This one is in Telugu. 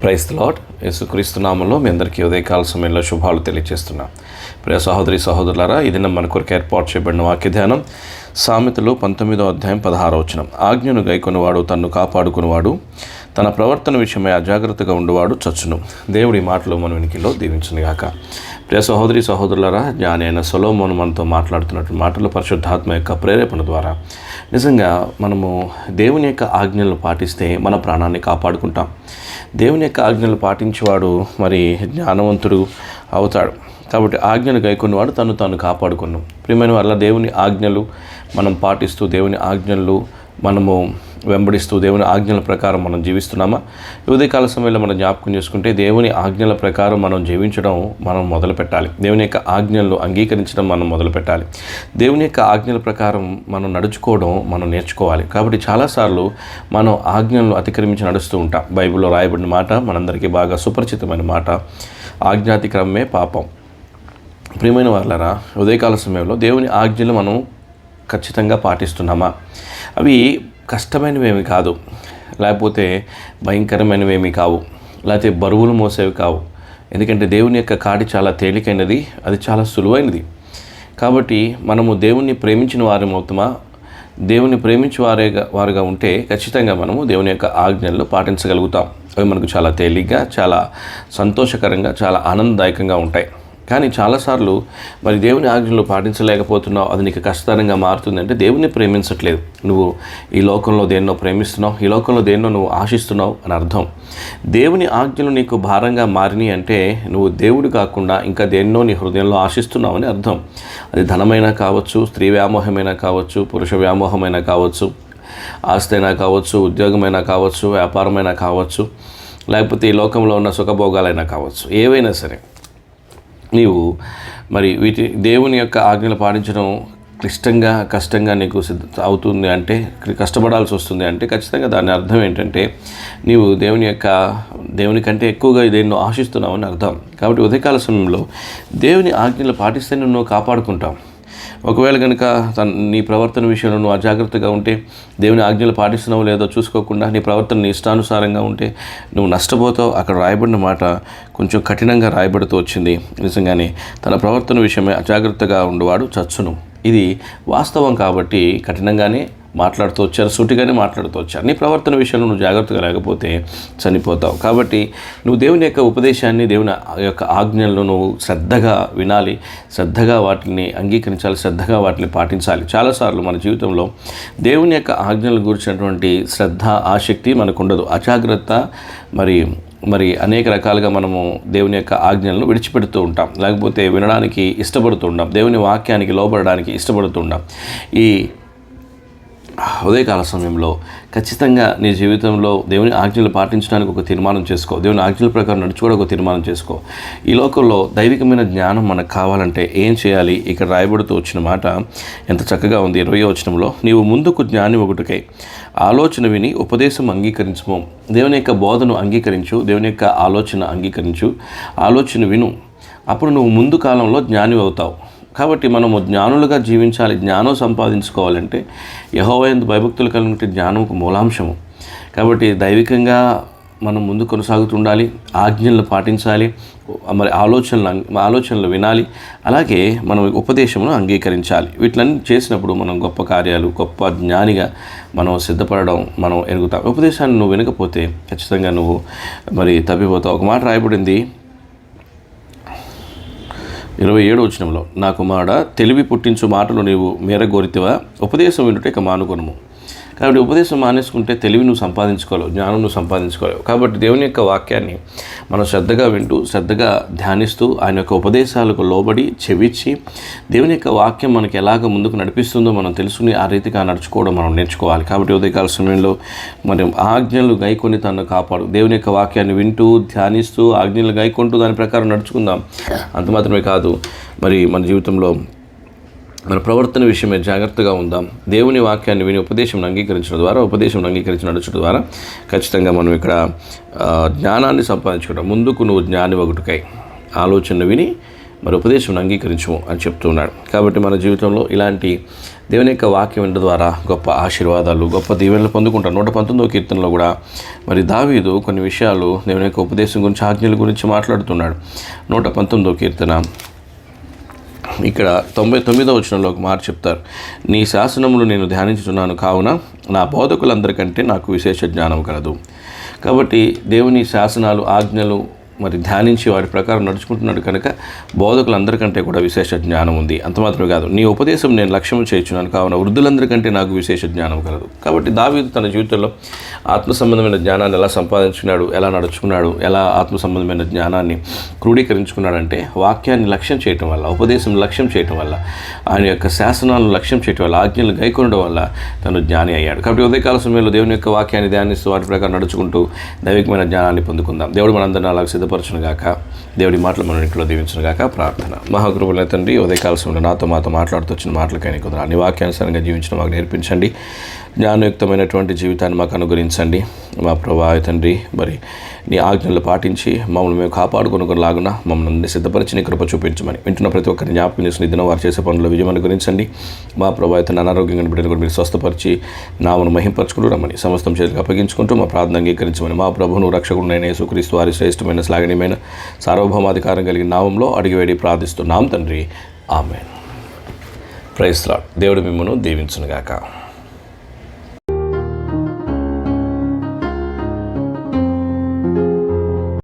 Praise the lord. యేసుక్రీస్తు నామములో మీ అందరికీ ఉదయకాల సమయంలో శుభాలు తెలియజేస్తున్నా. ప్రియ సహోదరి సహోదరులారా, ఈ దినం మన కొరకు ఏర్పాటు చేయబడిన వాక్య ధ్యానం సామెతలు 19వ అధ్యాయం 16వ వచనం. ఆజ్ఞను గైకొనివాడు తన్ను కాపాడుకునివాడు, తన ప్రవర్తన విషయమై అజాగ్రత్తగా ఉండేవాడు చచ్చును. దేవుడి మాటలు మన వెనుకలో దీవించునుగాక. ప్రియ సహోదరి సహోదరులారా, జ్ఞాని అయిన సొలొమోను మనతో మాట్లాడుతున్నటువంటి మాటలు పరిశుద్ధాత్మ యొక్క ప్రేరేపణ ద్వారా నిజంగా మనము దేవుని యొక్క ఆజ్ఞలను పాటిస్తే మన ప్రాణాన్ని కాపాడుకుంటాం. దేవుని యొక్క ఆజ్ఞలు పాటించేవాడు మరి జ్ఞానవంతుడు అవుతాడు. కాబట్టి ఆజ్ఞలు గైకొన్నవాడు తను తాను కాపాడుకున్నాం. ప్రియమైన వల్ల దేవుని ఆజ్ఞలు మనం పాటిస్తూ, దేవుని ఆజ్ఞలు మనము వెంబడిస్తూ, దేవుని ఆజ్ఞల ప్రకారం మనం జీవిస్తున్నామా? ఉదయకాల సమయంలో మనం జ్ఞాపకం చేసుకుంటే దేవుని ఆజ్ఞల ప్రకారం మనం జీవించడం మనం మొదలు పెట్టాలి. దేవుని యొక్క ఆజ్ఞలను అంగీకరించడం మనం మొదలు పెట్టాలి. దేవుని యొక్క ఆజ్ఞల ప్రకారం మనం నడుచుకోవడం మనం నేర్చుకోవాలి. కాబట్టి చాలాసార్లు మనం ఆజ్ఞలను అతిక్రమించి నడుస్తూ ఉంటాం. బైబిల్లో రాయబడిన మాట మనందరికీ బాగా సుపరిచితమైన మాట, ఆజ్ఞాతిక్రమమే పాపం. ప్రియమైన వాళ్ళరా, ఉదయకాల సమయంలో దేవుని ఆజ్ఞలు మనం ఖచ్చితంగా పాటిస్తున్నామా? అవి కష్టమైనవేమి కాదు, లేకపోతే భయంకరమైనవేమి కావు, లేకపోతే బరువులు మోసేవి కావు. ఎందుకంటే దేవుని యొక్క కాడి చాలా తేలికైనది, అది చాలా సులువైనది. కాబట్టి మనము దేవుణ్ణి ప్రేమించిన వారం అవుతామా? దేవుని ప్రేమించే వారుగా ఉంటే ఖచ్చితంగా మనము దేవుని యొక్క ఆజ్ఞలను పాటించగలుగుతాం. అవి మనకు చాలా తేలిగ్గా, చాలా సంతోషకరంగా, చాలా ఆనందదాయకంగా ఉంటాయి. కానీ చాలాసార్లు మరి దేవుని ఆజ్ఞలు పాటించలేకపోతున్నావు, అది నీకు కష్టతరంగా మారుతుందంటే దేవుని ప్రేమించట్లేదు. నువ్వు ఈ లోకంలో దేన్నో ప్రేమిస్తున్నావు, ఈ లోకంలో దేన్నో నువ్వు ఆశిస్తున్నావు అని అర్థం. దేవుని ఆజ్ఞలు నీకు భారంగా మారినాయి అంటే నువ్వు దేవుడు కాకుండా ఇంకా దేన్నో నీ హృదయంలో ఆశిస్తున్నావు అని అర్థం. అది ధనమైనా కావచ్చు, స్త్రీ వ్యామోహమైనా కావచ్చు, పురుష వ్యామోహమైనా కావచ్చు, ఆస్తి అయినా కావచ్చు, ఉద్యోగమైనా కావచ్చు, వ్యాపారమైనా కావచ్చు, లేకపోతే ఈ లోకంలో ఉన్న సుఖభోగాలైనా కావచ్చు, ఏవైనా సరే నీవు మరి దేవుని యొక్క ఆజ్ఞలు పాటించడం కష్టంగా నీకు అవుతుంది అంటే, కష్టపడాల్సి వస్తుంది అంటే ఖచ్చితంగా దాని అర్థం ఏంటంటే నీవు దేవుని కంటే ఎక్కువగా దేన్ని ఆశిస్తున్నావు అని అర్థం. కాబట్టి ఉదయకాల సమయంలో దేవుని ఆజ్ఞలు పాటిస్తే నువ్వు కాపాడుకుంటావు. ఒకవేళ కనుక నీ ప్రవర్తన విషయంలో నువ్వు అజాగ్రత్తగా ఉంటే, దేవుని ఆజ్ఞలు పాటిస్తున్నావు లేదో చూసుకోకుండా నీ ప్రవర్తన నీ ఇష్టానుసారంగా ఉంటే నువ్వు నష్టపోతావు. అక్కడ రాయబడిన మాట కొంచెం కఠినంగా రాయబడుతూ వచ్చింది. నిజంగానే తన ప్రవర్తన విషయమే అజాగ్రత్తగా ఉండేవాడు చచ్చును. ఇది వాస్తవం కాబట్టి కఠినంగానే మాట్లాడుతూ వచ్చారు, సూటిగానే మాట్లాడుతూ వచ్చారు. నీ ప్రవర్తన విషయంలో నువ్వు జాగ్రత్తగా లేకపోతే చనిపోతావు. కాబట్టి నువ్వు దేవుని యొక్క ఉపదేశాన్ని, దేవుని యొక్క ఆజ్ఞలను నువ్వు శ్రద్ధగా వినాలి, శ్రద్ధగా వాటిని అంగీకరించాలి, శ్రద్ధగా వాటిని పాటించాలి. చాలాసార్లు మన జీవితంలో దేవుని యొక్క ఆజ్ఞల గురించినటువంటి శ్రద్ధ, ఆసక్తి మనకు ఉండదు. అజాగ్రత్త మరి అనేక రకాలుగా మనము దేవుని యొక్క ఆజ్ఞలను విడిచిపెడుతూ ఉంటాం, లేకపోతే వినడానికి ఇష్టపడుతూ ఉంటాం, దేవుని వాక్యానికి లోబడడానికి ఇష్టపడుతూ ఉంటాం. ఈ ఉదయకాల సమయంలో ఖచ్చితంగా నీ జీవితంలో దేవుని ఆజ్ఞలు పాటించడానికి ఒక తీర్మానం చేసుకో. దేవుని ఆజ్ఞల ప్రకారం నడుచుకోవడం ఒక తీర్మానం చేసుకో. ఈ లోకంలో దైవికమైన జ్ఞానం మనకు కావాలంటే ఏం చేయాలి? ఇక్కడ రాయబడుతూ వచ్చిన మాట ఎంత చక్కగా ఉంది. 20వ వచనంలో, నీవు ముందుకు జ్ఞాని ఒకటికై ఆలోచన విని ఉపదేశం అంగీకరించుము. దేవుని యొక్క బోధను అంగీకరించు, దేవుని యొక్క ఆలోచన అంగీకరించు, ఆలోచన విను. అప్పుడు నువ్వు ముందు కాలంలో జ్ఞాని అవుతావు. కాబట్టి మనము జ్ఞానులుగా జీవించాలి. జ్ఞానం సంపాదించుకోవాలంటే యెహోవా యందు భయభక్తులు కలిగిన జ్ఞానంకు మూలాంశము. కాబట్టి దైవికంగా మనం ముందు కొనసాగుతుండాలి, ఆజ్ఞలను పాటించాలి, మరి ఆలోచనలు వినాలి, అలాగే మనం ఉపదేశమును అంగీకరించాలి. వీటిలన్నీ చేసినప్పుడు మనం గొప్ప కార్యాలు, గొప్ప జ్ఞానిగా మనం సిద్ధపడడం మనం ఎరుగుతాం. ఉపదేశాన్ని నువ్వు వినకపోతే ఖచ్చితంగా నువ్వు మరి తప్పిపోతావు. ఒక మాట రాయబడింది 27వ వచనంలో, నా కుమారుడా, తెలివి పుట్టించు మాటలు నీవు మేరగోరితివా, ఉపదేశం వినుట ఇక మానుకొనుము. కాబట్టి ఉపదేశం మానేసుకుంటే తెలివి నువ్వు సంపాదించుకోలేవు, జ్ఞానం నువ్వు సంపాదించుకోలేవు. కాబట్టి దేవుని యొక్క వాక్యాన్ని మనం శ్రద్ధగా వింటూ, శ్రద్ధగా ధ్యానిస్తూ, ఆయన యొక్క ఉపదేశాలకు లోబడి చెవిచ్చి, దేవుని యొక్క వాక్యం మనకి ఎలాగ ముందుకు నడిపిస్తుందో మనం తెలుసుకుని ఆ రీతిగా నడుచుకోవడం మనం నేర్చుకోవాలి. కాబట్టి ఉదయకాల సమయంలో మనం ఆజ్ఞలు గైకొని తనను కాపాడు. దేవుని యొక్క వాక్యాన్ని వింటూ, ధ్యానిస్తూ, ఆజ్ఞలు గైకొంటూ దాని ప్రకారం నడుచుకుందాం. అంత మాత్రమే కాదు, మరి మన జీవితంలో మన ప్రవర్తన విషయమే జాగ్రత్తగా ఉందాం. దేవుని వాక్యాన్ని విని ఉపదేశం అంగీకరించడం నడుచడం ద్వారా ఖచ్చితంగా మనం ఇక్కడ జ్ఞానాన్ని సంపాదించుకుంటాం. ముందుకు నువ్వు జ్ఞాని ఒకటికై ఆలోచన విని మరి ఉపదేశం అంగీకరించము అని చెప్తున్నాడు. కాబట్టి మన జీవితంలో ఇలాంటి దేవుని యొక్క వాక్యం వినడం ద్వారా గొప్ప ఆశీర్వాదాలు, గొప్ప దీవెనలు పొందుకుంటారు. 119వ కీర్తనలో కూడా మరి దావీదు కొన్ని విషయాలు దేవుని యొక్క ఉపదేశం గురించి, ఆజ్ఞల గురించి మాట్లాడుతున్నాడు. 119వ కీర్తన ఇక్కడ 99వ వచనంలో ఒక మాట చెప్తారు, నీ శాసనములు నేను ధ్యానించుతున్నాను కావున నా బోధకులందరికంటే నాకు విశేష జ్ఞానం కలదు. కాబట్టి దేవుని శాసనాలు, ఆజ్ఞలు మరి ధ్యానించి వారి ప్రకారం నడుచుకుంటున్నాడు కనుక బోధకులందరికంటే కూడా విశేష జ్ఞానం ఉంది. అంత మాత్రమే కాదు, నీ ఉపదేశం నేను లక్ష్యం చేయించున్నాను కావున వృద్ధులందరికంటే నాకు విశేష జ్ఞానం కలదు. కాబట్టి దావీదు తన జీవితంలో ఆత్మ సంబంధమైన జ్ఞానాన్ని ఎలా సంపాదించుకున్నాడు, ఎలా నడుచుకున్నాడు, ఎలా ఆత్మ సంబంధమైన జ్ఞానాన్ని క్రోడీకరించుకున్నాడంటే వాక్యాన్ని లక్ష్యం చేయటం వల్ల, ఉపదేశం లక్ష్యం చేయటం వల్ల, ఆయన యొక్క శాసనాలను లక్ష్యం చేయటం వల్ల, ఆజ్ఞలు గైకొనడం వల్ల తను జ్ఞాని అయ్యాడు. కాబట్టి ఉదయకాల సమయంలో దేవుని యొక్క వాక్యాన్ని ధ్యానిస్తూ వాటి ప్రకారం నడుచుకుంటూ దైవికమైన జ్ఞానాన్ని పొందుకుందాం. దేవుడు మనందరినీ అలాగ సిద్ధపరచునుగాక. దేవుడి మాటలు మన ఇంట్లో దీవించునుగాక. ప్రార్థన. మహాకృపల తండ్రి, ఉదయకాల సమయంలో మాతో మాట్లాడుతూ వచ్చిన మాటలకైనా కుదరా నీ వాక్యానుసారంగా జీవించడం మాకు నేర్పించండి. జ్ఞానయుక్తమైనటువంటి జీవితాన్ని మాకు అనుగ్రహించండి. మా ప్రభా తండ్రి, మరి నీ ఆజ్ఞలు పాటించి మమ్మల్ని మేము కాపాడుకునేలాగున మమ్మల్ని సిద్ధపరిచి నీ కృప చూపించమని వింటున్న ప్రతి ఒక్కరిని జ్ఞాపకం చేసుకుని దినం వారు చేసే పనుల్లో విజయం అనుగ్రహించండి. మా ప్రభా తండ్రి, అనారోగ్యంగా బిడ్డలు కూడా మీరు స్వస్థపరిచి నామను మహింపరచుకుని రమ్మని సమస్తం చేతులకు అప్పగించుకుంటూ మా ప్రార్థన అంగీకరించమని మా ప్రభువును రక్షకుడునైన యేసుక్రీస్తు వారి శ్రేష్టమైన శ్లాఘనీయమైన సార్వభౌమాధికారం కలిగిన నామంలో అడిగివేడి ప్రార్థిస్తున్నాం తండ్రి. ఆమేన్. Praise Lord. దేవుడు మిమ్మల్ని దీవించునుగాక.